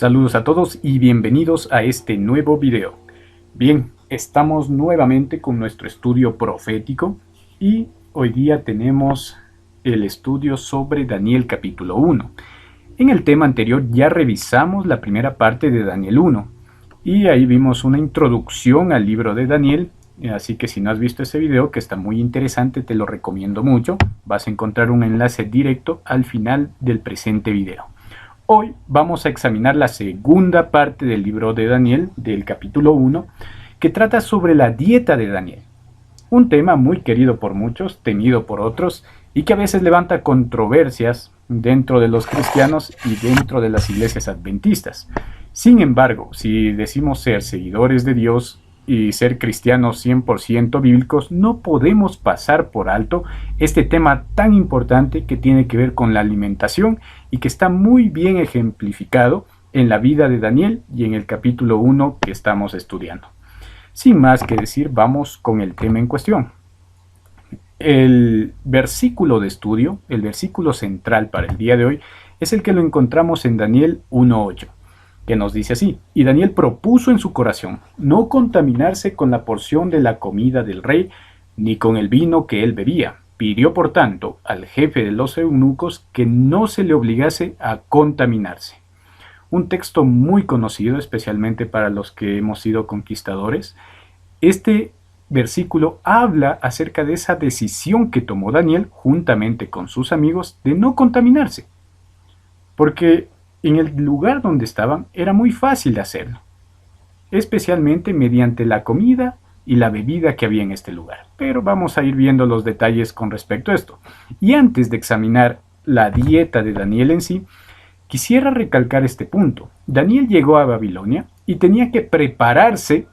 Saludos a todos y bienvenidos a este nuevo video. Bien, estamos nuevamente con nuestro estudio profético y hoy día tenemos el estudio sobre Daniel capítulo 1. En el tema anterior ya revisamos la primera parte de Daniel 1 y ahí vimos una introducción al libro de Daniel, así que si no has visto ese video, que está muy interesante, te lo recomiendo mucho. Vas a encontrar un enlace directo al final del presente video. Hoy vamos a examinar la segunda parte del libro de Daniel, del capítulo 1, que trata sobre la dieta de Daniel. Un tema muy querido por muchos, temido por otros, y que a veces levanta controversias dentro de los cristianos y dentro de las iglesias adventistas. Sin embargo, si decimos ser seguidores de Dios y ser cristianos 100% bíblicos, no podemos pasar por alto este tema tan importante que tiene que ver con la alimentación y que está muy bien ejemplificado en la vida de Daniel y en el capítulo 1 que estamos estudiando. Sin más que decir, vamos con el tema en cuestión. El versículo de estudio, el versículo central para el día de hoy, es el que lo encontramos en Daniel 1:8. Que nos dice así: y Daniel propuso en su corazón no contaminarse con la porción de la comida del rey, ni con el vino que él bebía. Pidió, por tanto, al jefe de los eunucos que no se le obligase a contaminarse. Un texto muy conocido, especialmente para los que hemos sido conquistadores. Este versículo habla acerca de esa decisión que tomó Daniel, juntamente con sus amigos, de no contaminarse. Porque en el lugar donde estaban era muy fácil de hacerlo, especialmente mediante la comida y la bebida que había en este lugar. Pero vamos a ir viendo los detalles con respecto a esto. Y antes de examinar la dieta de Daniel en sí, quisiera recalcar este punto. Daniel llegó a Babilonia y tenía que prepararse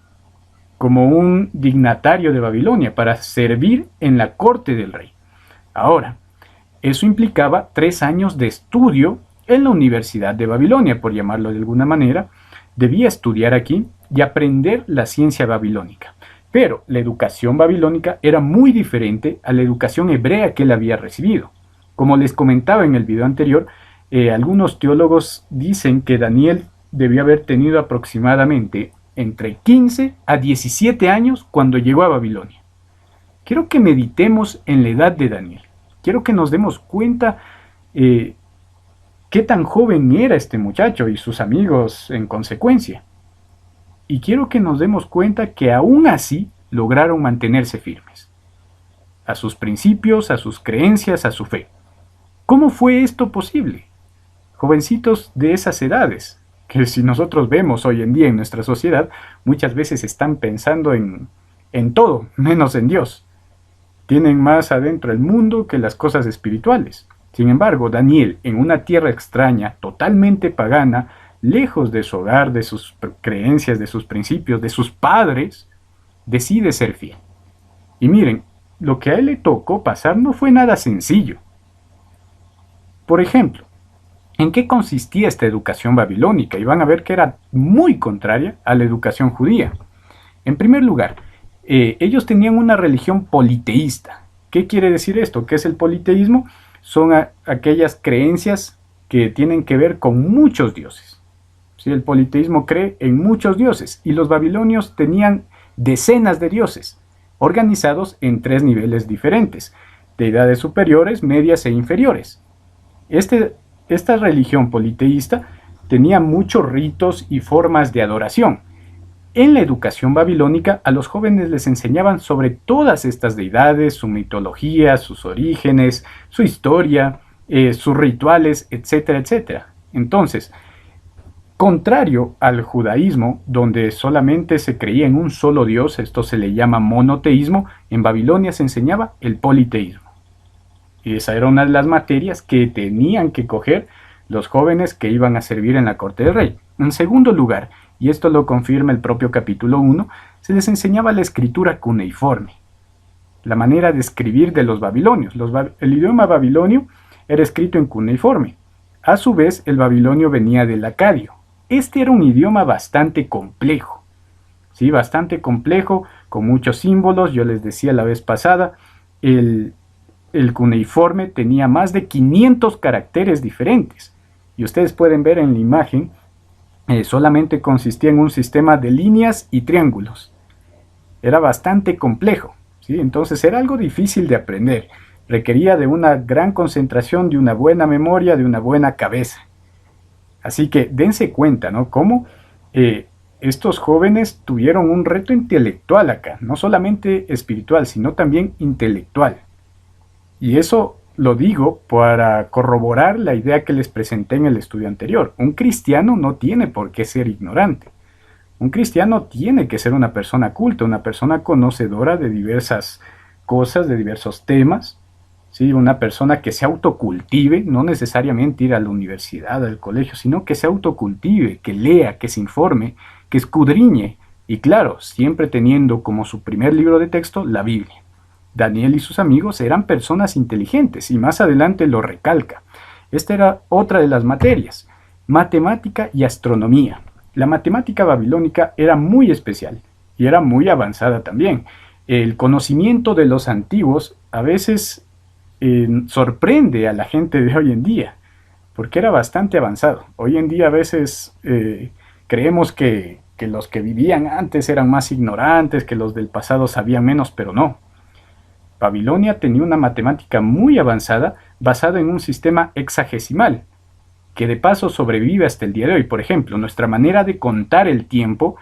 como un dignatario de Babilonia para servir en la corte del rey. Ahora, eso implicaba 3 años de estudio en la Universidad de Babilonia, por llamarlo de alguna manera. Debía estudiar aquí y aprender la ciencia babilónica. Pero la educación babilónica era muy diferente a la educación hebrea que él había recibido. Como les comentaba en el video anterior, algunos teólogos dicen que Daniel debió haber tenido aproximadamente entre 15 a 17 años cuando llegó a Babilonia. Quiero que meditemos en la edad de Daniel. Quiero que nos demos cuenta qué tan joven era este muchacho y sus amigos en consecuencia. Y quiero que nos demos cuenta que aún así lograron mantenerse firmes a sus principios, a sus creencias, a su fe. ¿Cómo fue esto posible? Jovencitos de esas edades, que si nosotros vemos hoy en día en nuestra sociedad, muchas veces están pensando en todo, menos en Dios. Tienen más adentro el mundo que las cosas espirituales. Sin embargo, Daniel, en una tierra extraña, totalmente pagana, lejos de su hogar, de sus creencias, de sus principios, de sus padres, decide ser fiel. Y miren, lo que a él le tocó pasar no fue nada sencillo. Por ejemplo, ¿en qué consistía esta educación babilónica? Y van a ver que era muy contraria a la educación judía. En primer lugar, ellos tenían una religión politeísta. ¿Qué quiere decir esto? ¿Qué es el politeísmo? Son aquellas creencias que tienen que ver con muchos dioses. ¿Sí? El politeísmo cree en muchos dioses y los babilonios tenían decenas de dioses, organizados en 3 niveles diferentes: deidades superiores, medias e inferiores. Esta religión politeísta tenía muchos ritos y formas de adoración. En la educación babilónica, a los jóvenes les enseñaban sobre todas estas deidades, su mitología, sus orígenes, su historia, sus rituales, etcétera, etcétera. Entonces, contrario al judaísmo, donde solamente se creía en un solo Dios, esto se le llama monoteísmo, en Babilonia se enseñaba el politeísmo. Y esa era una de las materias que tenían que coger los jóvenes que iban a servir en la corte del rey. En segundo lugar, y esto lo confirma el propio capítulo 1, se les enseñaba la escritura cuneiforme, la manera de escribir de los babilonios. El idioma babilonio era escrito en cuneiforme. A su vez, el babilonio venía del acadio. Este era un idioma bastante complejo, ¿sí? Bastante complejo, con muchos símbolos. Yo les decía la vez pasada, el cuneiforme tenía más de 500 caracteres diferentes. Y ustedes pueden ver en la imagen solamente consistía en un sistema de líneas y triángulos. Era bastante complejo, ¿sí? Entonces era algo difícil de aprender. Requería de una gran concentración, de una buena memoria, de una buena cabeza. Así que dense cuenta, ¿no? Cómo estos jóvenes tuvieron un reto intelectual acá, no solamente espiritual, sino también intelectual. Y eso lo digo para corroborar la idea que les presenté en el estudio anterior. Un cristiano no tiene por qué ser ignorante. Un cristiano tiene que ser una persona culta, una persona conocedora de diversas cosas, de diversos temas, ¿sí? Una persona que se autocultive, no necesariamente ir a la universidad, al colegio, sino que se autocultive, que lea, que se informe, que escudriñe, y claro, siempre teniendo como su primer libro de texto la Biblia. Daniel y sus amigos eran personas inteligentes, y más adelante lo recalca. Esta era otra de las materias, matemática y astronomía. La matemática babilónica era muy especial y era muy avanzada también. El conocimiento de los antiguos a veces sorprende a la gente de hoy en día, porque era bastante avanzado. Hoy en día a veces creemos que los que vivían antes eran más ignorantes, que los del pasado sabían menos, pero no. Babilonia tenía una matemática muy avanzada basada en un sistema hexagesimal, que de paso sobrevive hasta el día de hoy. Por ejemplo, nuestra manera de contar el tiempo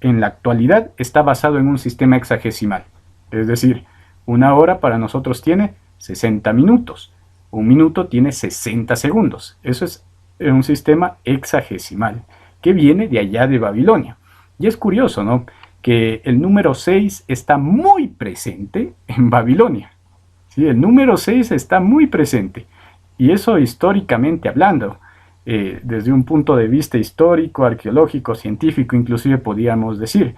en la actualidad está basado en un sistema hexagesimal. Es decir, una hora para nosotros tiene 60 minutos, un minuto tiene 60 segundos. Eso es un sistema hexagesimal que viene de allá de Babilonia. Y es curioso, ¿no?, que el número 6 está muy presente en Babilonia. ¿Sí? El número 6 está muy presente. Y eso históricamente hablando, desde un punto de vista histórico, arqueológico, científico, inclusive podríamos decir.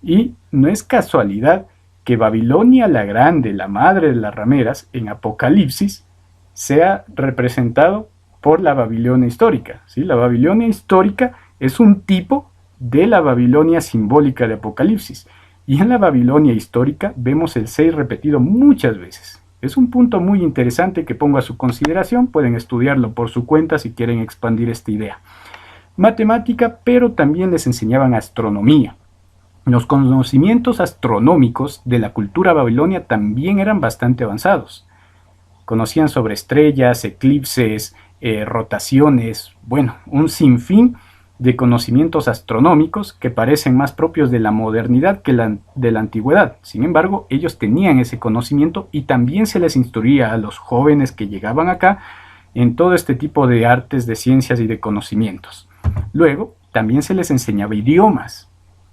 Y no es casualidad que Babilonia la Grande, la madre de las rameras, en Apocalipsis, sea representado por la Babilonia histórica. ¿Sí? La Babilonia histórica es un tipo de la Babilonia simbólica de Apocalipsis. Y en la Babilonia histórica vemos el 6 repetido muchas veces. Es un punto muy interesante que pongo a su consideración. Pueden estudiarlo por su cuenta si quieren expandir esta idea. Matemática, pero también les enseñaban astronomía. Los conocimientos astronómicos de la cultura babilonia también eran bastante avanzados. Conocían sobre estrellas, eclipses, rotaciones, bueno, un sinfín de conocimientos astronómicos que parecen más propios de la modernidad que de la antigüedad. Sin embargo, ellos tenían ese conocimiento y también se les instruía a los jóvenes que llegaban acá en todo este tipo de artes, de ciencias y de conocimientos. Luego, también se les enseñaba idiomas.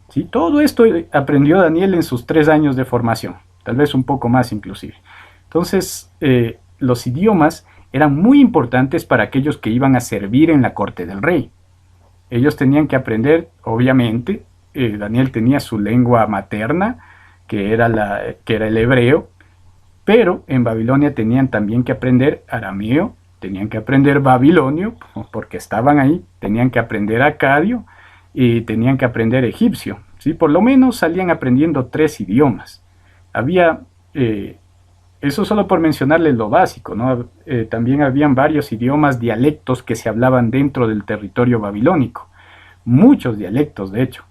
¿Sí? Todo esto aprendió Daniel en sus 3 años de formación, tal vez un poco más inclusive. Entonces, los idiomas eran muy importantes para aquellos que iban a servir en la corte del rey. Ellos tenían que aprender, obviamente, Daniel tenía su lengua materna, que era el hebreo, pero en Babilonia tenían también que aprender arameo, tenían que aprender babilonio, porque estaban ahí, tenían que aprender acadio y tenían que aprender egipcio. ¿Sí? Por lo menos salían aprendiendo 3 idiomas. Había, eso solo por mencionarles lo básico, ¿no? También habían varios idiomas, dialectos que se hablaban dentro del territorio babilónico. Muchos dialectos, de hecho.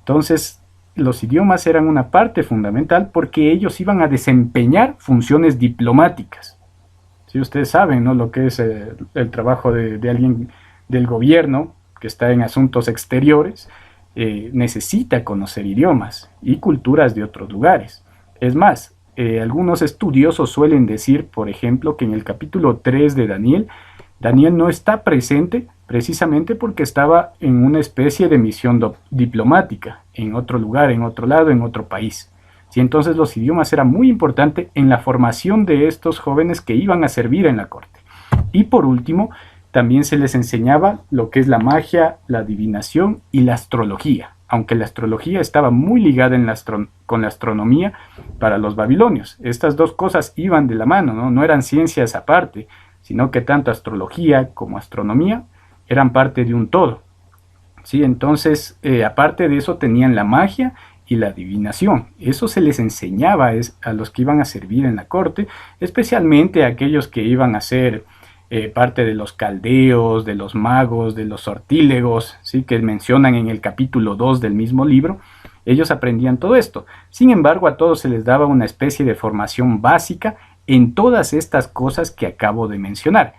Entonces, los idiomas eran una parte fundamental porque ellos iban a desempeñar funciones diplomáticas. Si ustedes saben, ¿no?, lo que es el trabajo de alguien del gobierno que está en asuntos exteriores, necesita conocer idiomas y culturas de otros lugares. Es más, algunos estudiosos suelen decir, por ejemplo, que en el capítulo 3 de Daniel no está presente precisamente porque estaba en una especie de misión diplomática, en otro lugar, en otro lado, en otro país. Sí, entonces los idiomas eran muy importantes en la formación de estos jóvenes que iban a servir en la corte. Y por último, también se les enseñaba lo que es la magia, la adivinación y la astrología, aunque la astrología estaba muy ligada con la astronomía para los babilonios. Estas dos cosas iban de la mano, no eran ciencias aparte, sino que tanto astrología como astronomía eran parte de un todo. ¿Sí? Entonces, aparte de eso, tenían la magia y la adivinación. Eso se les enseñaba a los que iban a servir en la corte, especialmente a aquellos que iban a ser parte de los caldeos, de los magos, de los sortílegos, ¿sí? Que mencionan en el capítulo 2 del mismo libro. Ellos aprendían todo esto. Sin embargo, a todos se les daba una especie de formación básica en todas estas cosas que acabo de mencionar.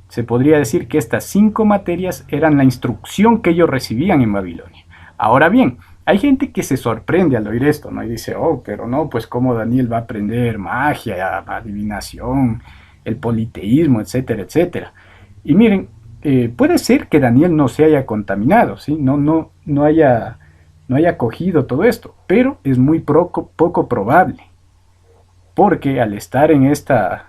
Se podría decir que estas 5 materias eran la instrucción que ellos recibían en Babilonia. Ahora bien, hay gente que se sorprende al oír esto, ¿no? Y dice, oh, pero no, pues cómo Daniel va a aprender magia, adivinación, el politeísmo, etcétera, etcétera. Y miren, puede ser que Daniel no se haya contaminado, ¿sí? No haya cogido todo esto, pero es muy poco probable, porque al estar en esta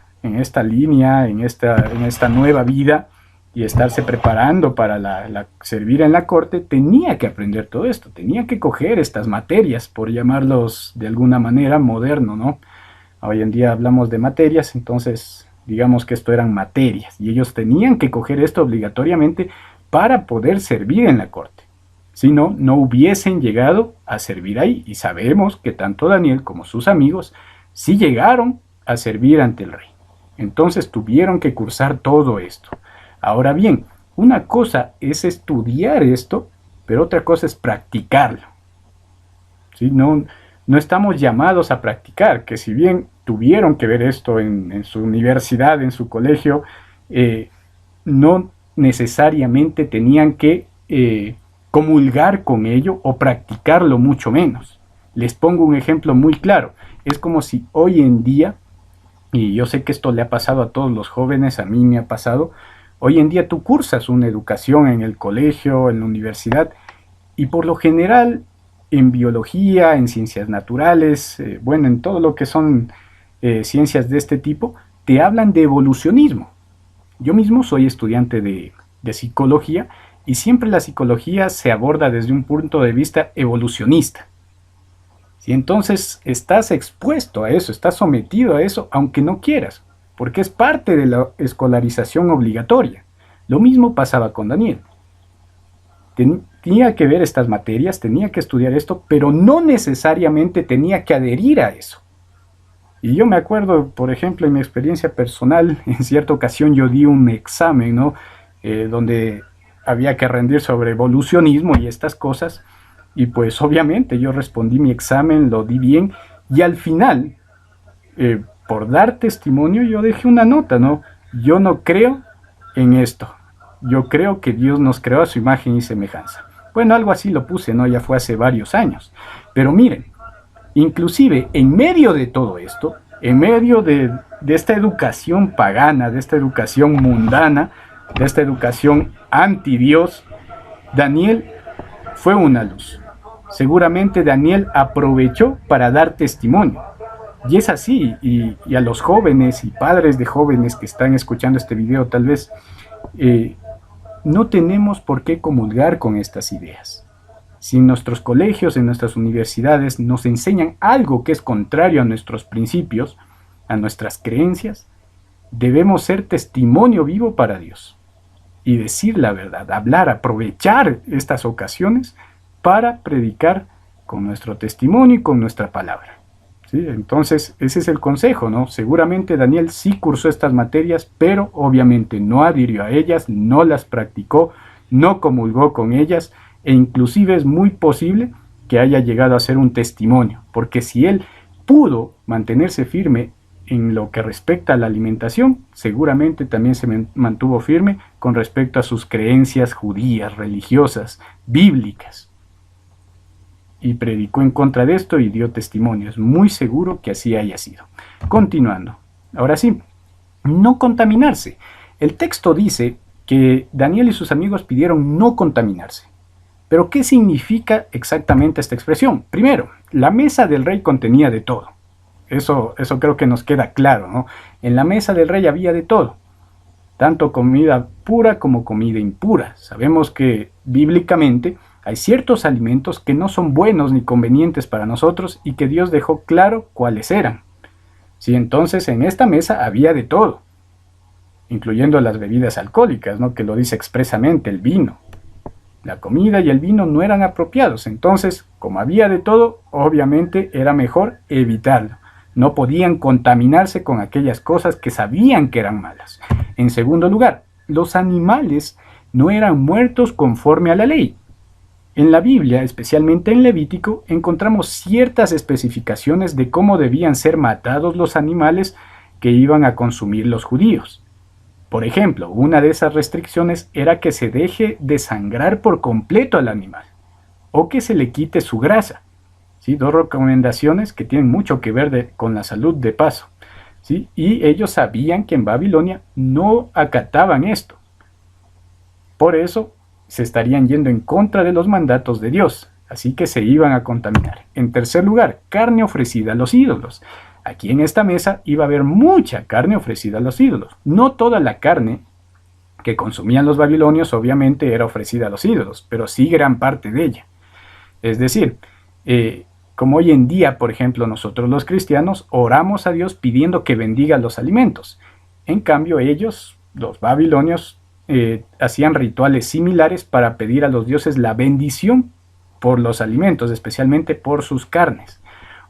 línea, en esta nueva vida, y estarse preparando para servir en la corte, tenía que aprender todo esto, tenía que coger estas materias, por llamarlos de alguna manera moderno, ¿no? Hoy en día hablamos de materias, entonces digamos que esto eran materias, y ellos tenían que coger esto obligatoriamente para poder servir en la corte. Si no, no hubiesen llegado a servir ahí, y sabemos que tanto Daniel como sus amigos sí llegaron a servir ante el rey. Entonces tuvieron que cursar todo esto. Ahora bien, una cosa es estudiar esto, pero otra cosa es practicarlo. ¿Sí? No estamos llamados a practicar, que si bien tuvieron que ver esto en su universidad, en su colegio, no necesariamente tenían que comulgar con ello o practicarlo mucho menos. Les pongo un ejemplo muy claro. Es como si hoy en día, y yo sé que esto le ha pasado a todos los jóvenes, a mí me ha pasado, hoy en día tú cursas una educación en el colegio, en la universidad, y por lo general en biología, en ciencias naturales, bueno, en todo lo que son ciencias de este tipo, te hablan de evolucionismo. Yo mismo soy estudiante de psicología, y siempre la psicología se aborda desde un punto de vista evolucionista. Y entonces estás expuesto a eso, estás sometido a eso, aunque no quieras, porque es parte de la escolarización obligatoria. Lo mismo pasaba con Daniel. Tenía que ver estas materias, tenía que estudiar esto, pero no necesariamente tenía que adherir a eso. Y yo me acuerdo, por ejemplo, en mi experiencia personal, en cierta ocasión yo di un examen, ¿no? Donde había que rendir sobre evolucionismo y estas cosas, y pues obviamente yo respondí mi examen, lo di bien, y al final, por dar testimonio, yo dejé una nota, ¿no? Yo no creo en esto, yo creo que Dios nos creó a su imagen y semejanza. Bueno, algo así lo puse, ¿no? Ya fue hace varios años. Pero miren, inclusive en medio de todo esto, en medio de esta educación pagana, de esta educación mundana, de esta educación anti Dios, Daniel fue una luz. Seguramente Daniel aprovechó para dar testimonio. Y es así, y a los jóvenes y padres de jóvenes que están escuchando este video tal vez, no tenemos por qué comulgar con estas ideas. Si en nuestros colegios, en nuestras universidades nos enseñan algo que es contrario a nuestros principios, a nuestras creencias, debemos ser testimonio vivo para Dios y decir la verdad, hablar, aprovechar estas ocasiones para predicar con nuestro testimonio y con nuestra palabra. ¿Sí? Entonces, ese es el consejo, ¿no? Seguramente Daniel sí cursó estas materias, pero obviamente no adhirió a ellas, no las practicó, no comulgó con ellas, e inclusive es muy posible que haya llegado a ser un testimonio, porque si él pudo mantenerse firme en lo que respecta a la alimentación, seguramente también se mantuvo firme con respecto a sus creencias judías, religiosas, bíblicas. Y predicó en contra de esto y dio testimonio. Es muy seguro que así haya sido. Continuando. Ahora sí, no contaminarse. El texto dice que Daniel y sus amigos pidieron no contaminarse. Pero ¿qué significa exactamente esta expresión? Primero, la mesa del rey contenía de todo. Eso creo que nos queda claro, ¿no? En la mesa del rey había de todo. Tanto comida pura como comida impura. Sabemos que bíblicamente hay ciertos alimentos que no son buenos ni convenientes para nosotros y que Dios dejó claro cuáles eran. Sí, entonces en esta mesa había de todo, incluyendo las bebidas alcohólicas, ¿no? Que lo dice expresamente, el vino. La comida y el vino no eran apropiados, entonces, como había de todo, obviamente era mejor evitarlo. No podían contaminarse con aquellas cosas que sabían que eran malas. En segundo lugar, los animales no eran muertos conforme a la ley. En la Biblia, especialmente en Levítico, encontramos ciertas especificaciones de cómo debían ser matados los animales que iban a consumir los judíos. Por ejemplo, una de esas restricciones era que se deje desangrar por completo al animal, o que se le quite su grasa. ¿Sí? Dos recomendaciones que tienen mucho que ver con la salud de paso. ¿Sí? Y ellos sabían que en Babilonia no acataban esto. Por eso se estarían yendo en contra de los mandatos de Dios, así que se iban a contaminar. En tercer lugar, carne ofrecida a los ídolos. Aquí en esta mesa iba a haber mucha carne ofrecida a los ídolos. No toda la carne que consumían los babilonios obviamente era ofrecida a los ídolos, pero sí gran parte de ella. Es decir, como hoy en día, por ejemplo, nosotros los cristianos oramos a Dios pidiendo que bendiga los alimentos. En cambio, ellos, los babilonios, hacían rituales similares para pedir a los dioses la bendición por los alimentos, especialmente por sus carnes.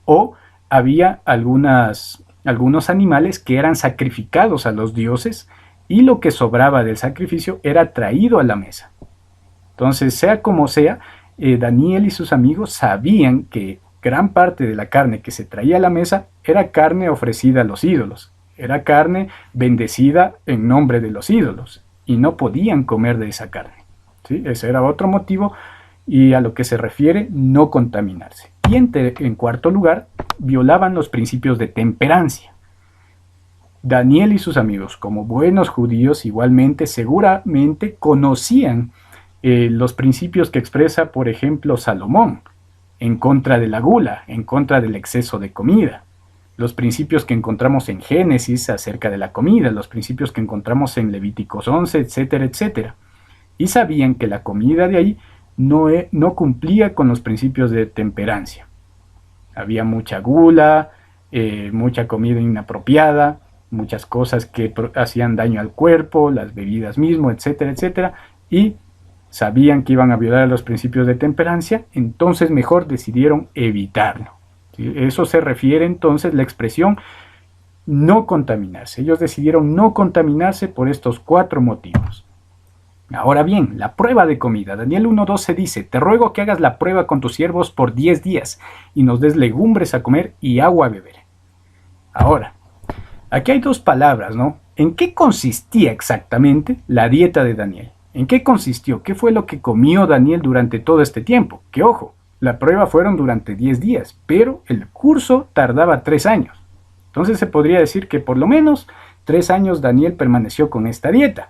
O había algunos animales que eran sacrificados a los dioses y lo que sobraba del sacrificio era traído a la mesa. Entonces, sea como sea, Daniel y sus amigos sabían que gran parte de la carne que se traía a la mesa era carne ofrecida a los ídolos, era carne bendecida en nombre de los ídolos, y no podían comer de esa carne. ¿Sí? Ese era otro motivo, y a lo que se refiere no contaminarse. Y en cuarto lugar, violaban los principios de temperancia. Daniel y sus amigos, como buenos judíos, igualmente seguramente conocían los principios que expresa, por ejemplo, Salomón, en contra de la gula, en contra del exceso de comida. Los principios que encontramos en Génesis acerca de la comida, los principios que encontramos en Levíticos 11, etcétera, etcétera. Y sabían que la comida de ahí no cumplía con los principios de temperancia. Había mucha gula, mucha comida inapropiada, muchas cosas que hacían daño al cuerpo, las bebidas mismo, etcétera, etcétera. Y sabían que iban a violar los principios de temperancia, entonces mejor decidieron evitarlo. ¿Sí? Eso se refiere entonces la expresión no contaminarse. Ellos decidieron no contaminarse por estos 4 motivos. Ahora bien, la prueba de comida. Daniel 1:12 dice: te ruego que hagas la prueba con tus siervos por 10 días y nos des legumbres a comer y agua a beber. Ahora, aquí hay 2 palabras, ¿no? ¿En qué consistía exactamente la dieta de Daniel? ¿En qué consistió? ¿Qué fue lo que comió Daniel durante todo este tiempo? Que ojo, la prueba fueron durante 10 días, pero el curso tardaba 3 años. Entonces se podría decir que por lo menos 3 años Daniel permaneció con esta dieta.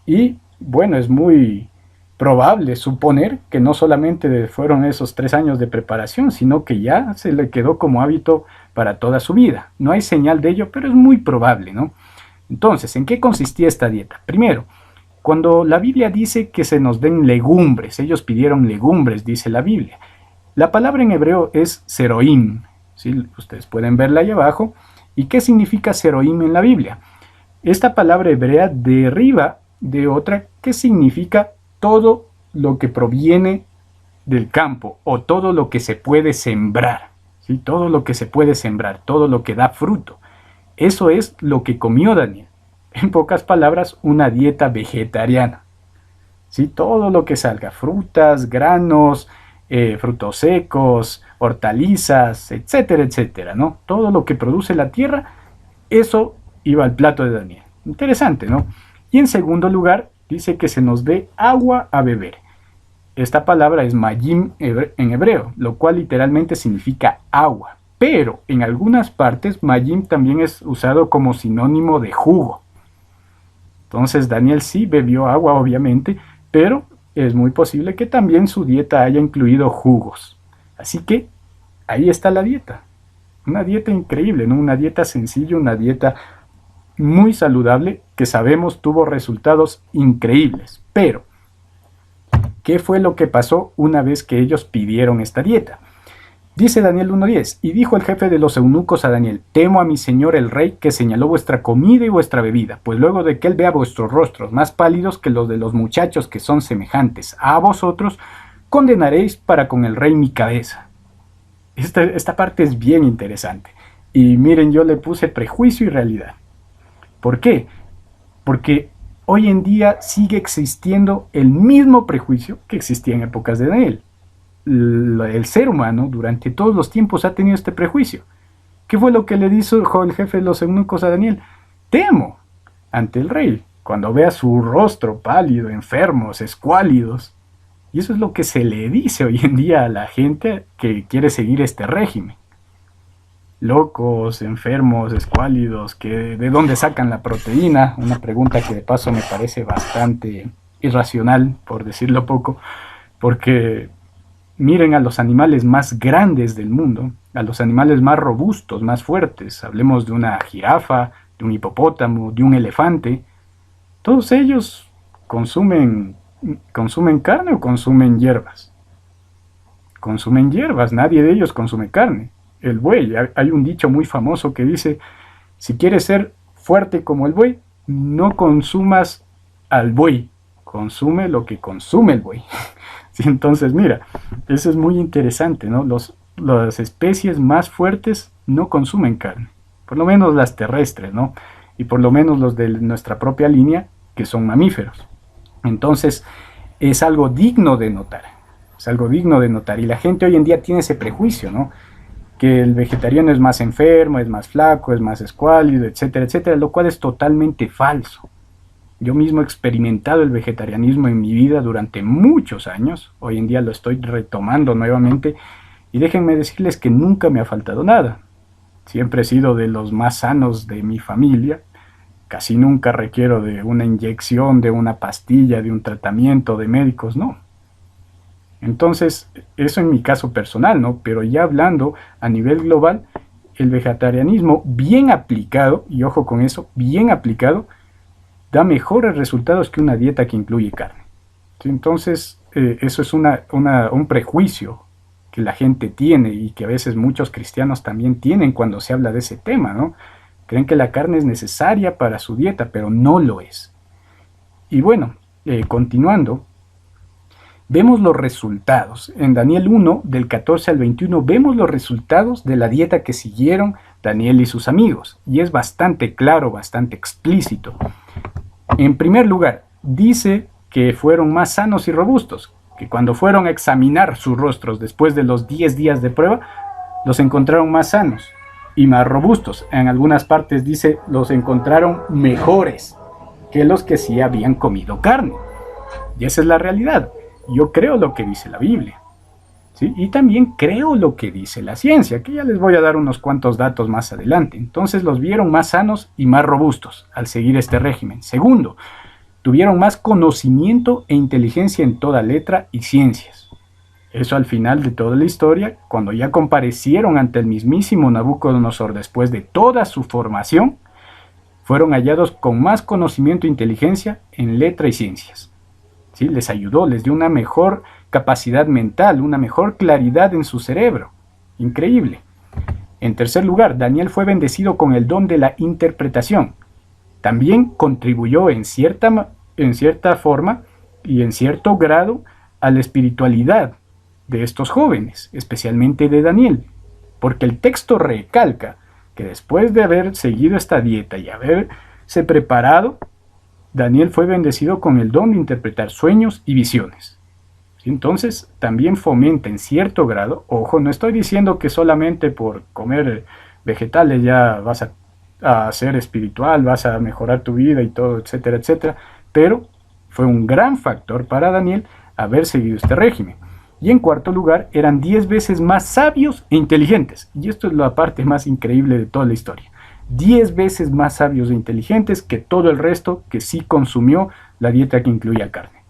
Y bueno, es muy probable suponer que no solamente fueron esos 3 años de preparación, sino que ya se le quedó como hábito para toda su vida. No hay señal de ello, pero es muy probable, ¿no? Entonces, ¿en qué consistía esta dieta? Primero, cuando la Biblia dice que se nos den legumbres, ellos pidieron legumbres, dice la Biblia. La palabra en hebreo es seroim, ¿sí? Ustedes pueden verla ahí abajo. ¿Y qué significa seroim en la Biblia? Esta palabra hebrea deriva de otra que significa todo lo que proviene del campo o todo lo que se puede sembrar, ¿sí? Todo lo que se puede sembrar, todo lo que da fruto. Eso es lo que comió Daniel. En pocas palabras, una dieta vegetariana. ¿Sí? Todo lo que salga, frutas, granos, frutos secos, hortalizas, etcétera, etcétera, ¿no? Todo lo que produce la tierra, eso iba al plato de Daniel. Interesante, ¿no? Y en segundo lugar, dice que se nos dé agua a beber. Esta palabra es mayim en hebreo, lo cual literalmente significa agua. Pero en algunas partes, mayim también es usado como sinónimo de jugo. Entonces Daniel sí bebió agua, obviamente, pero es muy posible que también su dieta haya incluido jugos. Así que ahí está la dieta. Una dieta increíble, ¿no? Una dieta sencilla, una dieta muy saludable que sabemos tuvo resultados increíbles. Pero, ¿qué fue lo que pasó una vez que ellos pidieron esta dieta? Dice Daniel 1:10, y dijo el jefe de los eunucos a Daniel: temo a mi señor el rey, que señaló vuestra comida y vuestra bebida, pues luego de que él vea vuestros rostros más pálidos que los de los muchachos que son semejantes a vosotros, condenaréis para con el rey mi cabeza. Esta parte es bien interesante. Y miren, yo le puse prejuicio y realidad. ¿Por qué? Porque hoy en día sigue existiendo el mismo prejuicio que existía en épocas de Daniel. El ser humano durante todos los tiempos ha tenido este prejuicio. ¿Qué fue lo que le dijo el jefe de los eunucos a Daniel? Temo ante el rey, cuando vea su rostro pálido, enfermos, escuálidos. Y eso es lo que se le dice hoy en día a la gente que quiere seguir este régimen. Locos, enfermos, escuálidos, que ¿de dónde sacan la proteína? Una pregunta que de paso me parece bastante irracional, por decirlo poco, porque miren a los animales más grandes del mundo, a los animales más robustos, más fuertes, hablemos de una jirafa, de un hipopótamo, de un elefante, todos ellos consumen carne o consumen hierbas. Consumen hierbas, nadie de ellos consume carne. El buey, hay un dicho muy famoso que dice, si quieres ser fuerte como el buey, no consumas al buey, consume lo que consume el buey. Sí, entonces mira, eso es muy interesante, ¿no? Las especies más fuertes no consumen carne, por lo menos las terrestres, ¿no? Y por lo menos los de nuestra propia línea, que son mamíferos. Entonces, es algo digno de notar, es algo digno de notar. Y la gente hoy en día tiene ese prejuicio, ¿no? Que el vegetariano es más enfermo, es más flaco, es más escuálido, etcétera, etcétera, lo cual es totalmente falso. Yo mismo he experimentado el vegetarianismo en mi vida durante muchos años, hoy en día lo estoy retomando nuevamente, y déjenme decirles que nunca me ha faltado nada. Siempre he sido de los más sanos de mi familia, casi nunca requiero de una inyección, de una pastilla, de un tratamiento de médicos, no. Entonces, eso en mi caso personal, ¿no? Pero ya hablando a nivel global, el vegetarianismo bien aplicado, y ojo con eso, bien aplicado, da mejores resultados que una dieta que incluye carne. ¿Sí? Entonces, eso es un prejuicio que la gente tiene y que a veces muchos cristianos también tienen cuando se habla de ese tema, ¿no? Creen que la carne es necesaria para su dieta, pero no lo es. Y bueno, continuando, vemos los resultados. En Daniel 1, del 14 al 21, vemos los resultados de la dieta que siguieron Daniel y sus amigos. Y es bastante claro, bastante explícito. En primer lugar, dice que fueron más sanos y robustos, que cuando fueron a examinar sus rostros después de los 10 días de prueba, los encontraron más sanos y más robustos. En algunas partes dice, los encontraron mejores que los que sí habían comido carne. Y esa es la realidad. Yo creo lo que dice la Biblia, ¿sí? Y también creo lo que dice la ciencia, que ya les voy a dar unos cuantos datos más adelante. Entonces los vieron más sanos y más robustos al seguir este régimen. Segundo, tuvieron más conocimiento e inteligencia en toda letra y ciencias. Eso al final de toda la historia, cuando ya comparecieron ante el mismísimo Nabucodonosor después de toda su formación, fueron hallados con más conocimiento e inteligencia en letra y ciencias. ¿Sí? Les ayudó, les dio una mejor capacidad mental, una mejor claridad en su cerebro. Increíble. En tercer lugar, Daniel fue bendecido con el don de la interpretación. También contribuyó en cierta forma y en cierto grado a la espiritualidad de estos jóvenes, especialmente de Daniel, porque el texto recalca que después de haber seguido esta dieta y haberse preparado, Daniel fue bendecido con el don de interpretar sueños y visiones. Entonces, también fomenta en cierto grado, ojo, no estoy diciendo que solamente por comer vegetales ya vas a ser espiritual, vas a mejorar tu vida y todo, etcétera, etcétera, pero fue un gran factor para Daniel haber seguido este régimen. Y en cuarto lugar, eran 10 veces más sabios e inteligentes. Y esto es la parte más increíble de toda la historia. 10 veces más sabios e inteligentes que todo el resto que sí consumió la dieta que incluía carne.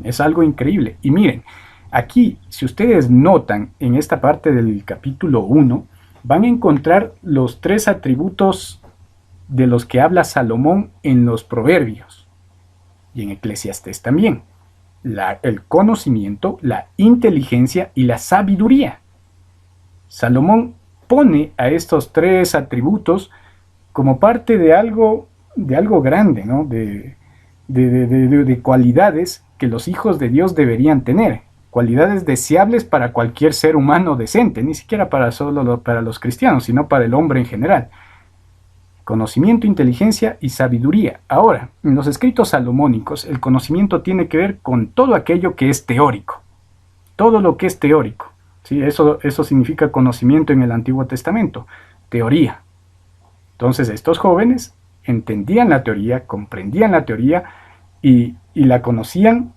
Es algo increíble. Y miren, aquí, si ustedes notan en esta parte del capítulo 1, van a encontrar los 3 atributos de los que habla Salomón en los Proverbios. Y en Eclesiastés también. El conocimiento, la inteligencia y la sabiduría. Salomón pone a estos 3 atributos como parte de algo grande, ¿no? de cualidades que los hijos de Dios deberían tener. cualidades deseables para cualquier ser humano decente, ni siquiera para los cristianos, sino para el hombre en general. Conocimiento, inteligencia y sabiduría. Ahora, en los escritos salomónicos, el conocimiento tiene que ver con todo aquello que es teórico. Todo lo que es teórico. ¿Sí? Eso significa conocimiento en el Antiguo Testamento. Teoría. Entonces, estos jóvenes entendían la teoría, comprendían la teoría y la conocían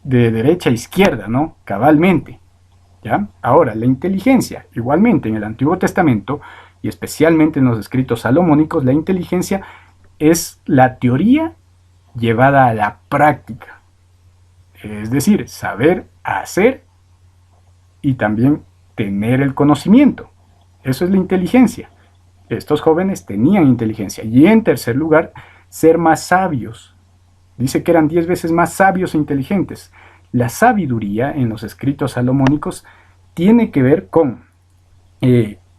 de derecha a izquierda, ¿no? Cabalmente. ¿Ya? Ahora, la inteligencia, igualmente en el Antiguo Testamento, y especialmente en los escritos salomónicos, la inteligencia es la teoría llevada a la práctica. Es decir, saber hacer y también tener el conocimiento. Eso es la inteligencia. Estos jóvenes tenían inteligencia. Y en tercer lugar, ser más sabios. Dice que eran 10 veces más sabios e inteligentes. La sabiduría en los escritos salomónicos tiene que ver con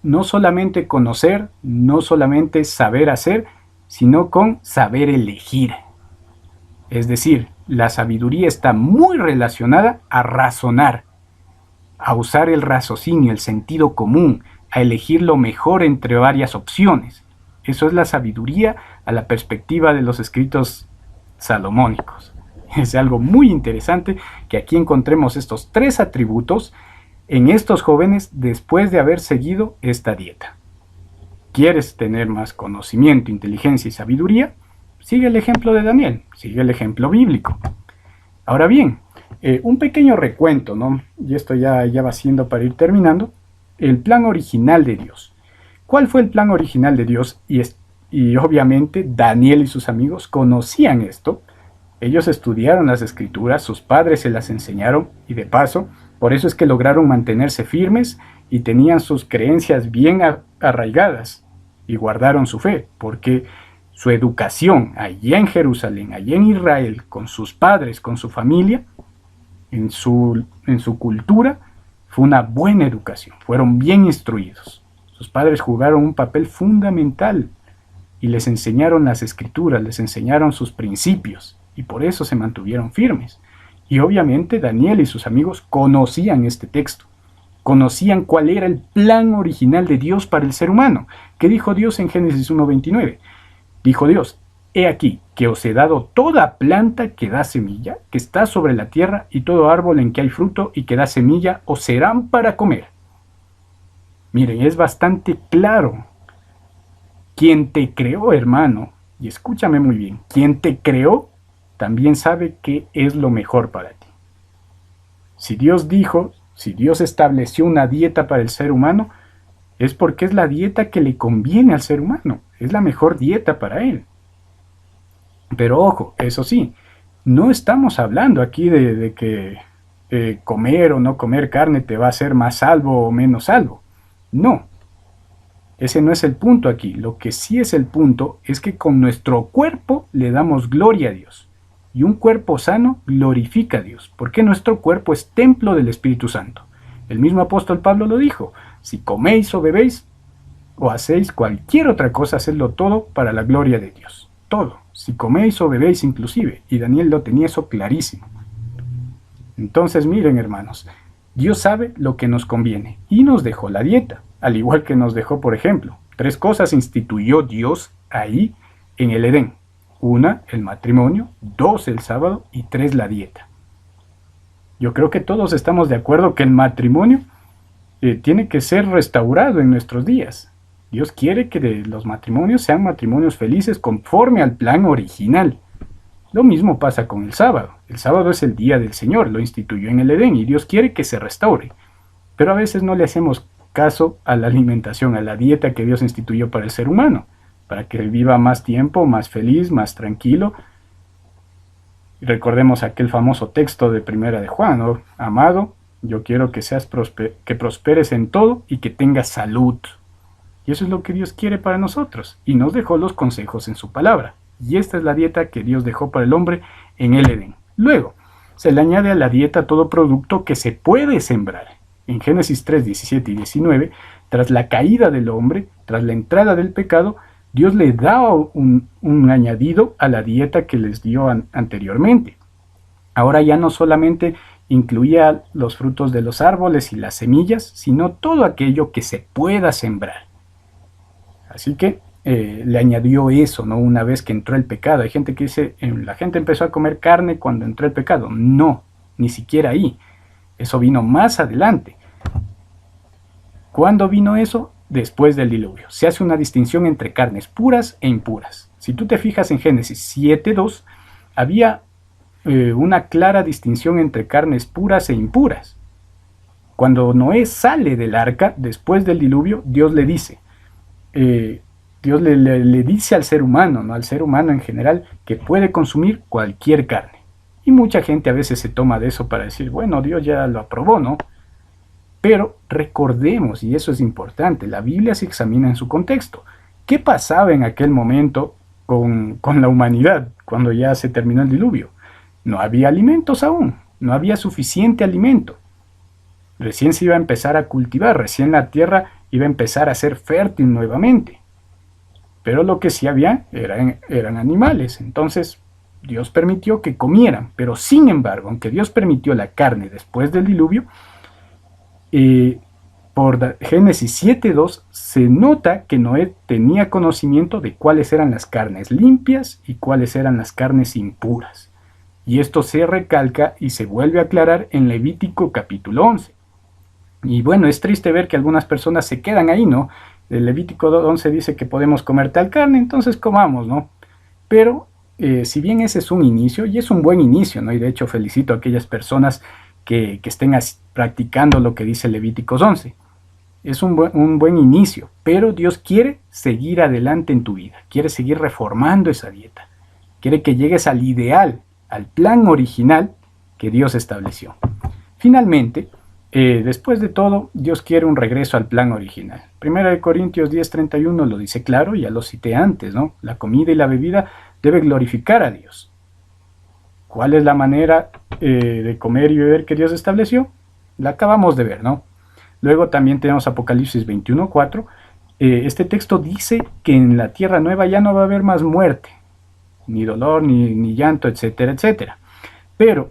no solamente conocer, no solamente saber hacer, sino con saber elegir. Es decir, la sabiduría está muy relacionada a razonar, a usar el raciocinio, el sentido común, a elegir lo mejor entre varias opciones. Eso es la sabiduría a la perspectiva de los escritos salomónicos. Es algo muy interesante que aquí encontremos estos 3 atributos en estos jóvenes después de haber seguido esta dieta. ¿Quieres tener más conocimiento, inteligencia y sabiduría? Sigue el ejemplo de Daniel, sigue el ejemplo bíblico. Ahora bien, un pequeño recuento, ¿no? Y esto ya va siendo para ir terminando. El plan original de Dios. ¿Cuál fue el plan original de Dios? Y obviamente Daniel y sus amigos conocían esto. Ellos estudiaron las escrituras, sus padres se las enseñaron y de paso, por eso es que lograron mantenerse firmes y tenían sus creencias bien arraigadas y guardaron su fe, porque su educación allá en Jerusalén, allá en Israel, con sus padres, con su familia, en su cultura, fue una buena educación, fueron bien instruidos. Sus padres jugaron un papel fundamental y les enseñaron las escrituras, les enseñaron sus principios y por eso se mantuvieron firmes. Y obviamente Daniel y sus amigos conocían este texto, conocían cuál era el plan original de Dios para el ser humano. ¿Qué dijo Dios en Génesis 1:29? Dijo Dios: he aquí que os he dado toda planta que da semilla, que está sobre la tierra, y todo árbol en que hay fruto y que da semilla, os serán para comer. Miren, es bastante claro. Quien te creó, hermano, y escúchame muy bien, quien te creó también sabe qué es lo mejor para ti. Si Dios dijo, si Dios estableció una dieta para el ser humano, es porque es la dieta que le conviene al ser humano, es la mejor dieta para él. Pero ojo, eso sí, no estamos hablando aquí de que comer o no comer carne te va a hacer más salvo o menos salvo. No, ese no es el punto aquí. Lo que sí es el punto es que con nuestro cuerpo le damos gloria a Dios. Y un cuerpo sano glorifica a Dios, porque nuestro cuerpo es templo del Espíritu Santo. El mismo apóstol Pablo lo dijo: si coméis o bebéis o hacéis cualquier otra cosa, hacedlo todo para la gloria de Dios. Todo, si coméis o bebéis inclusive. Y Daniel lo tenía eso clarísimo. Entonces miren, hermanos, Dios sabe lo que nos conviene y nos dejó la dieta, al igual que nos dejó, por ejemplo, 3 cosas instituyó Dios ahí en el Edén. 1, el matrimonio, 2, el sábado y 3, la dieta. Yo creo que todos estamos de acuerdo que el matrimonio tiene que ser restaurado en nuestros días. Dios quiere que los matrimonios sean matrimonios felices conforme al plan original. Lo mismo pasa con el sábado. El sábado es el día del Señor, lo instituyó en el Edén y Dios quiere que se restaure. Pero a veces no le hacemos caso a la alimentación, a la dieta que Dios instituyó para el ser humano, para que viva más tiempo, más feliz, más tranquilo. Y recordemos aquel famoso texto de Primera de Juan, ¿no? Amado, yo quiero que que prosperes en todo y que tengas salud. Y eso es lo que Dios quiere para nosotros. Y nos dejó los consejos en su palabra. Y esta es la dieta que Dios dejó para el hombre en el Edén. Luego, se le añade a la dieta todo producto que se puede sembrar. En Génesis 3, 17 y 19, tras la caída del hombre, tras la entrada del pecado, Dios le da un añadido a la dieta que les dio anteriormente. Ahora ya no solamente incluía los frutos de los árboles y las semillas, sino todo aquello que se pueda sembrar. Así que le añadió eso, ¿no? Una vez que entró el pecado. Hay gente que dice, la gente empezó a comer carne cuando entró el pecado. No, ni siquiera ahí. Eso vino más adelante. ¿Cuándo vino eso? Después del diluvio. Se hace una distinción entre carnes puras e impuras. Si tú te fijas en Génesis 7:2, había una clara distinción entre carnes puras e impuras. Cuando Noé sale del arca, después del diluvio, Dios le dice, Dios le dice al ser humano, ¿no? Al ser humano en general, que puede consumir cualquier carne. Y mucha gente a veces se toma de eso para decir, bueno, Dios ya lo aprobó, ¿no? Pero recordemos, y eso es importante, la Biblia se examina en su contexto. ¿Qué pasaba en aquel momento con la humanidad cuando ya se terminó el diluvio? No había alimentos aún, no había suficiente alimento. Recién se iba a empezar a cultivar, recién la tierra iba a empezar a ser fértil nuevamente. Pero lo que sí había eran animales, entonces Dios permitió que comieran. Pero sin embargo, aunque Dios permitió la carne después del diluvio, por Génesis 7:2 se nota que Noé tenía conocimiento de cuáles eran las carnes limpias y cuáles eran las carnes impuras. Y esto se recalca y se vuelve a aclarar en Levítico capítulo 11. Y bueno, es triste ver que algunas personas se quedan ahí, ¿no? El Levítico 11 dice que podemos comer tal carne, entonces comamos, ¿no? Pero si bien ese es un inicio, y es un buen inicio, ¿no? Y de hecho felicito a aquellas personas que estén practicando lo que dice Levítico 11. Es un buen inicio, pero Dios quiere seguir adelante en tu vida, quiere seguir reformando esa dieta, quiere que llegues al ideal, al plan original que Dios estableció. Finalmente, después de todo, Dios quiere un regreso al plan original. 1 Corintios 10:31 lo dice claro, ya lo cité antes, ¿no? La comida y la bebida deben glorificar a Dios. ¿Cuál es la manera de comer y beber que Dios estableció? La acabamos de ver, ¿no? Luego también tenemos Apocalipsis 21:4. Este texto dice que en la tierra nueva ya no va a haber más muerte, ni dolor, ni llanto, etcétera, etcétera. Pero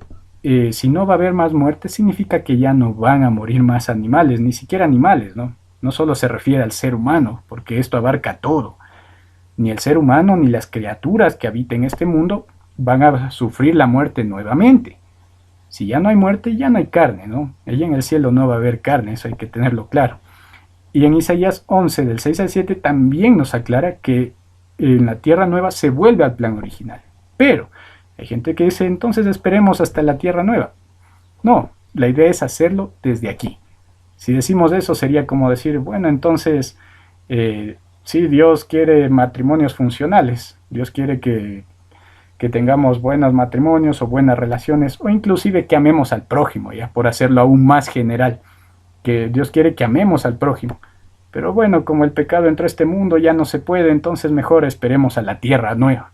si no va a haber más muerte, significa que ya no van a morir más animales, ni siquiera animales, ¿no? No solo se refiere al ser humano, porque esto abarca todo. Ni el ser humano ni las criaturas que habiten este mundo van a sufrir la muerte nuevamente. Si ya no hay muerte, ya no hay carne, ¿no? Allá en el cielo no va a haber carne, eso hay que tenerlo claro. Y en Isaías 11, del 6 al 7, también nos aclara que en la tierra nueva se vuelve al plan original. Pero hay gente que dice, entonces esperemos hasta la tierra nueva. No, la idea es hacerlo desde aquí. Si decimos eso sería como decir, bueno, entonces, sí, Dios quiere matrimonios funcionales. Dios quiere que tengamos buenos matrimonios o buenas relaciones, o inclusive que amemos al prójimo, ya por hacerlo aún más general, que Dios quiere que amemos al prójimo. Pero bueno, como el pecado entró a este mundo ya no se puede, entonces mejor esperemos a la tierra nueva.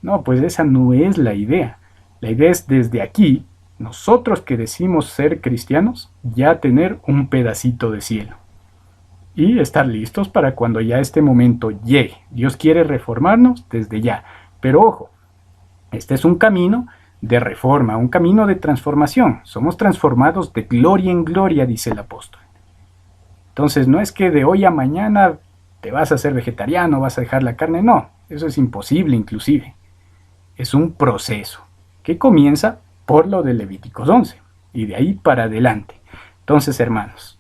No, pues esa no es la idea. La idea es desde aquí, nosotros que decimos ser cristianos, ya tener un pedacito de cielo. Y estar listos para cuando ya este momento llegue. Dios quiere reformarnos desde ya. Pero ojo, este es un camino de reforma, un camino de transformación. Somos transformados de gloria en gloria, dice el apóstol. Entonces no es que de hoy a mañana te vas a ser vegetariano, vas a dejar la carne, no, eso es imposible inclusive. Es un proceso que comienza por lo de Levíticos 11 y de ahí para adelante. Entonces, hermanos,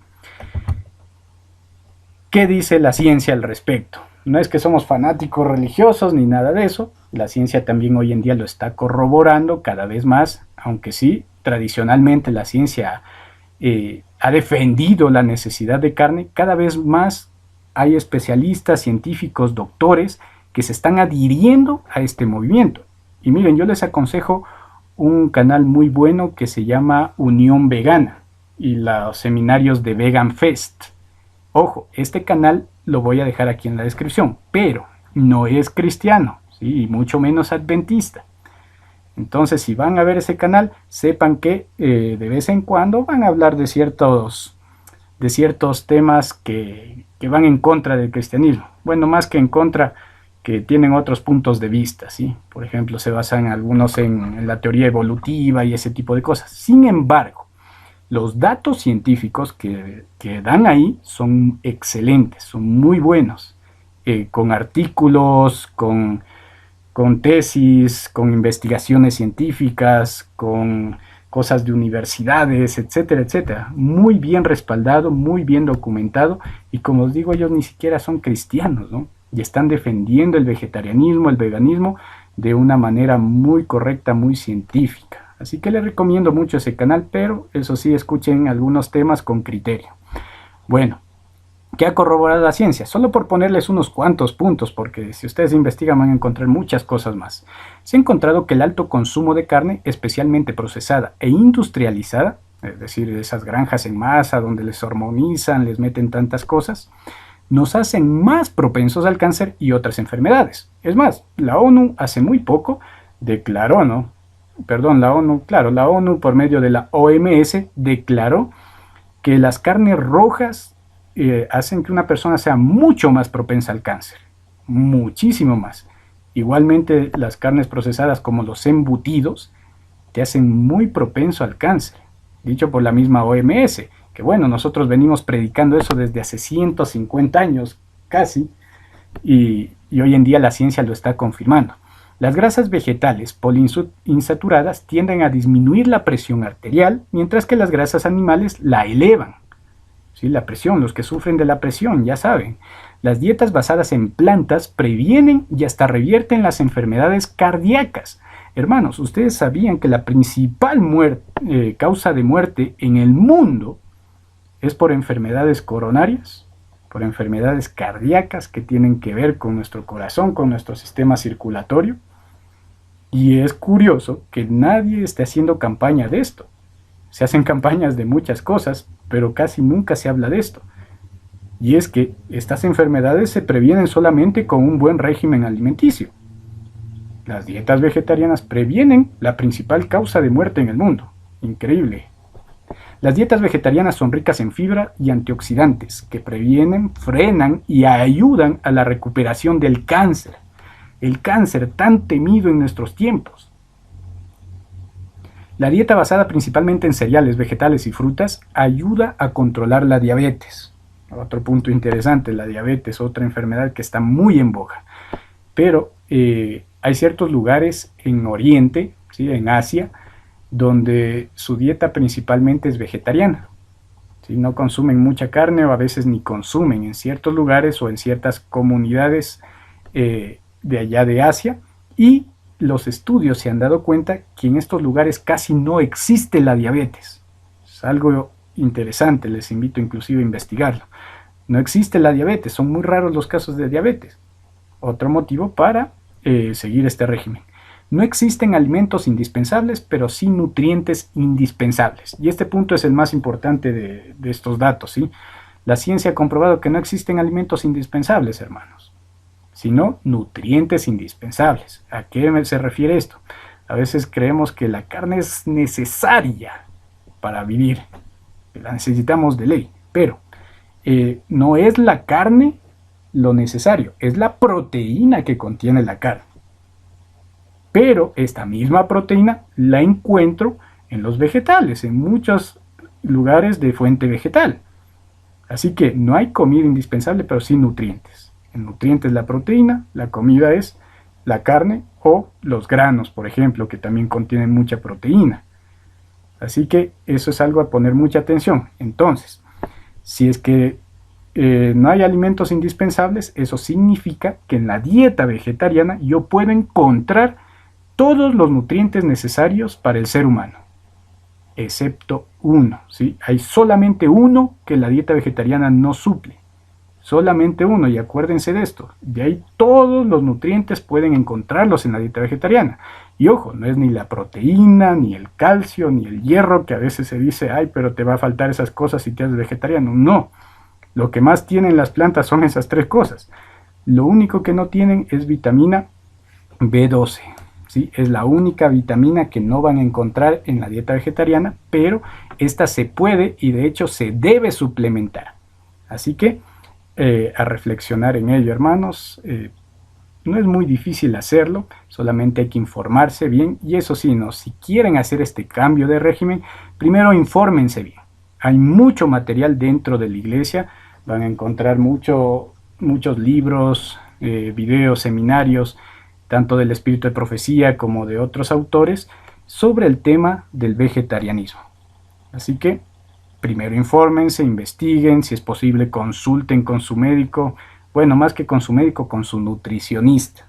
¿qué dice la ciencia al respecto? No es que somos fanáticos religiosos ni nada de eso. La ciencia también hoy en día lo está corroborando cada vez más, aunque sí, tradicionalmente la ciencia ha defendido la necesidad de carne. Cada vez más hay especialistas, científicos, doctores que se están adhiriendo a este movimiento. Y miren, yo les aconsejo un canal muy bueno que se llama Unión Vegana y los seminarios de Vegan Fest. Ojo, este canal lo voy a dejar aquí en la descripción, pero no es cristiano, ¿sí? Y mucho menos adventista. Entonces, si van a ver ese canal, sepan que de vez en cuando van a hablar de ciertos temas que van en contra del cristianismo. Bueno, más que en contra, que tienen otros puntos de vista, ¿sí? Por ejemplo, se basan algunos en la teoría evolutiva y ese tipo de cosas. Sin embargo, los datos científicos que dan ahí son excelentes, son muy buenos, con artículos, con tesis, con investigaciones científicas, con cosas de universidades, etcétera, etcétera. Muy bien respaldado, muy bien documentado, y como os digo, ellos ni siquiera son cristianos, ¿no? Y están defendiendo el vegetarianismo, el veganismo, de una manera muy correcta, muy científica. Así que les recomiendo mucho ese canal, pero eso sí, escuchen algunos temas con criterio. Bueno, ¿qué ha corroborado la ciencia? Solo por ponerles unos cuantos puntos, porque si ustedes investigan van a encontrar muchas cosas más. Se ha encontrado que el alto consumo de carne, especialmente procesada e industrializada, es decir, esas granjas en masa donde les hormonizan, les meten tantas cosas, nos hacen más propensos al cáncer y otras enfermedades. Es más, la ONU hace muy poco declaró, ¿no? Perdón, la ONU por medio de la OMS declaró que las carnes rojas hacen que una persona sea mucho más propensa al cáncer, muchísimo más. Igualmente las carnes procesadas como los embutidos te hacen muy propenso al cáncer, dicho por la misma OMS, que bueno, nosotros venimos predicando eso desde hace 150 años casi, y hoy en día la ciencia lo está confirmando. Las grasas vegetales poliinsaturadas tienden a disminuir la presión arterial, mientras que las grasas animales la elevan. ¿Sí? La presión, los que sufren de la presión, ya saben. Las dietas basadas en plantas previenen y hasta revierten las enfermedades cardíacas. Hermanos, ¿ustedes sabían que la principal causa de muerte en el mundo es por enfermedades coronarias? Por enfermedades cardíacas que tienen que ver con nuestro corazón, con nuestro sistema circulatorio. Y es curioso que nadie esté haciendo campaña de esto. Se hacen campañas de muchas cosas, pero casi nunca se habla de esto. Y es que estas enfermedades se previenen solamente con un buen régimen alimenticio. Las dietas vegetarianas previenen la principal causa de muerte en el mundo. Increíble. Las dietas vegetarianas son ricas en fibra y antioxidantes que previenen, frenan y ayudan a la recuperación del cáncer. El cáncer tan temido en nuestros tiempos. La dieta basada principalmente en cereales, vegetales y frutas ayuda a controlar la diabetes. Otro punto interesante, la diabetes, otra enfermedad que está muy en boga. Pero hay ciertos lugares en Oriente, ¿sí? En Asia, donde su dieta principalmente es vegetariana. ¿Sí? No consumen mucha carne o a veces ni consumen en ciertos lugares o en ciertas comunidades de allá de Asia, y los estudios se han dado cuenta que en estos lugares casi no existe la diabetes. Es algo interesante, les invito inclusive a investigarlo. No existe la diabetes, son muy raros los casos de diabetes. Otro motivo para seguir este régimen. No existen alimentos indispensables, pero sí nutrientes indispensables. Y este punto es el más importante de estos datos, ¿sí? La ciencia ha comprobado que no existen alimentos indispensables, hermanos, sino nutrientes indispensables. ¿A qué se refiere esto? A veces creemos que la carne es necesaria para vivir, la necesitamos de ley, pero no es la carne lo necesario, es la proteína que contiene la carne. Pero esta misma proteína la encuentro en los vegetales, en muchos lugares de fuente vegetal. Así que no hay comida indispensable, pero sí nutrientes. El nutriente es la proteína, la comida es la carne o los granos, por ejemplo, que también contienen mucha proteína. Así que eso es algo a poner mucha atención. Entonces, si es que no hay alimentos indispensables, eso significa que en la dieta vegetariana yo puedo encontrar todos los nutrientes necesarios para el ser humano, excepto uno, ¿sí? Hay solamente uno que la dieta vegetariana no suple. Solamente uno, y acuérdense de esto. De ahí todos los nutrientes pueden encontrarlos en la dieta vegetariana. Y ojo, no es ni la proteína, ni el calcio, ni el hierro, que a veces se dice, ay, pero te va a faltar esas cosas si te haces vegetariano. No, lo que más tienen las plantas son esas tres cosas. Lo único que no tienen es vitamina B12. ¿Sí? Es la única vitamina que no van a encontrar en la dieta vegetariana, pero esta se puede y de hecho se debe suplementar. Así que a reflexionar en ello, hermanos. no es muy difícil hacerlo, solamente hay que informarse bien y eso sí, ¿no? Si quieren hacer este cambio de régimen, primero infórmense bien. Hay mucho material dentro de la iglesia, van a encontrar muchos libros, videos, seminarios, tanto del espíritu de profecía como de otros autores, sobre el tema del vegetarianismo. Así que primero infórmense, investiguen, si es posible consulten con su médico, bueno, más que con su médico, con su nutricionista.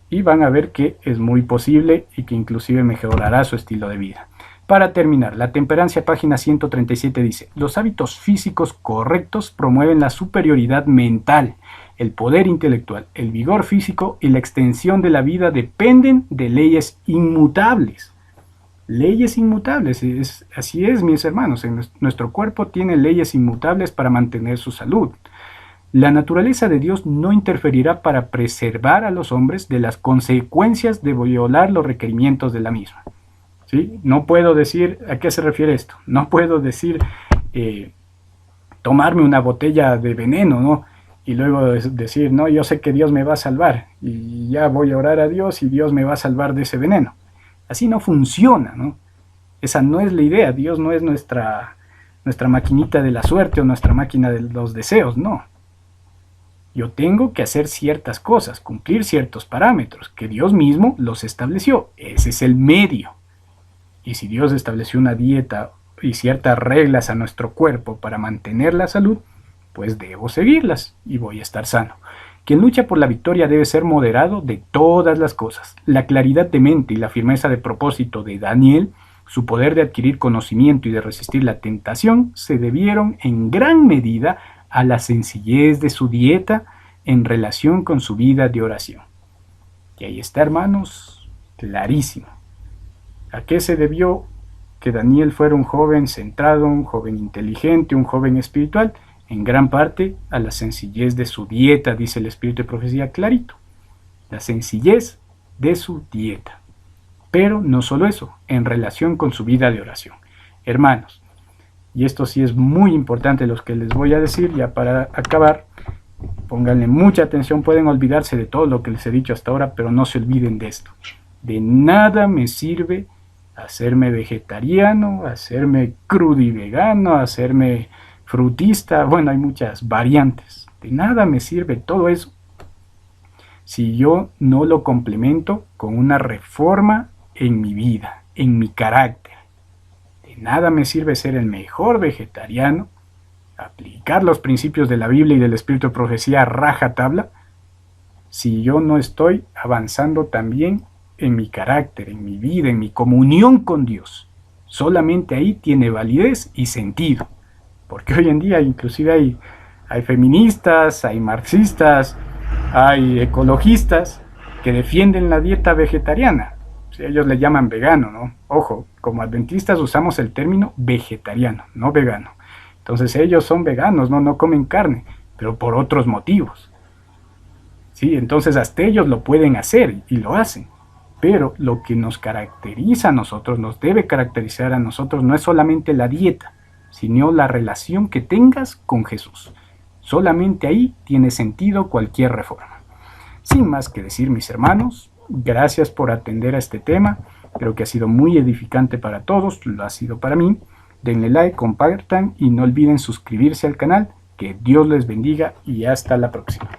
Y van a ver que es muy posible y que inclusive mejorará su estilo de vida. Para terminar, la temperancia, página 137 dice: los hábitos físicos correctos promueven la superioridad mental, el poder intelectual, el vigor físico y la extensión de la vida dependen de leyes inmutables. Leyes inmutables, así es, mis hermanos, nuestro cuerpo tiene leyes inmutables para mantener su salud. La naturaleza de Dios no interferirá para preservar a los hombres de las consecuencias de violar los requerimientos de la misma. ¿Sí? No puedo decir, ¿a qué se refiere esto? No puedo decir tomarme una botella de veneno, ¿no? Y luego decir, no, yo sé que Dios me va a salvar y ya voy a orar a Dios y Dios me va a salvar de ese veneno. Así no funciona, ¿no? Esa no es la idea. Dios no es nuestra maquinita de la suerte o nuestra máquina de los deseos, no. Yo tengo que hacer ciertas cosas, cumplir ciertos parámetros, que Dios mismo los estableció. Ese es el medio. Y si Dios estableció una dieta y ciertas reglas a nuestro cuerpo para mantener la salud, pues debo seguirlas y voy a estar sano. Quien lucha por la victoria debe ser moderado de todas las cosas. La claridad de mente y la firmeza de propósito de Daniel, su poder de adquirir conocimiento y de resistir la tentación, se debieron en gran medida a la sencillez de su dieta en relación con su vida de oración. Y ahí está, hermanos, clarísimo. ¿A qué se debió que Daniel fuera un joven centrado, un joven inteligente, un joven espiritual? En gran parte a la sencillez de su dieta, dice el espíritu de profecía clarito. La sencillez de su dieta. Pero no solo eso, en relación con su vida de oración. Hermanos, y esto sí es muy importante lo que les voy a decir, ya para acabar, pónganle mucha atención, pueden olvidarse de todo lo que les he dicho hasta ahora, pero no se olviden de esto. De nada me sirve hacerme vegetariano, hacerme crudivegano, hacerme frutista, bueno, hay muchas variantes. De nada me sirve todo eso si yo no lo complemento con una reforma en mi vida, en mi carácter. De nada me sirve ser el mejor vegetariano, aplicar los principios de la Biblia y del espíritu de profecía a rajatabla, si yo no estoy avanzando también en mi carácter, en mi vida, en mi comunión con Dios. Solamente ahí tiene validez y sentido. Porque hoy en día inclusive hay feministas, hay marxistas, hay ecologistas que defienden la dieta vegetariana. Ellos le llaman vegano, ¿no? Ojo, como adventistas usamos el término vegetariano, no vegano. Entonces ellos son veganos, no comen carne, pero por otros motivos. Sí, entonces hasta ellos lo pueden hacer y lo hacen. Pero lo que nos caracteriza a nosotros, nos debe caracterizar a nosotros, no es solamente la dieta, sino la relación que tengas con Jesús. Solamente ahí tiene sentido cualquier reforma. Sin más que decir, mis hermanos, gracias por atender a este tema. Creo que ha sido muy edificante para todos, lo ha sido para mí. Denle like, compartan y no olviden suscribirse al canal. Que Dios les bendiga y hasta la próxima.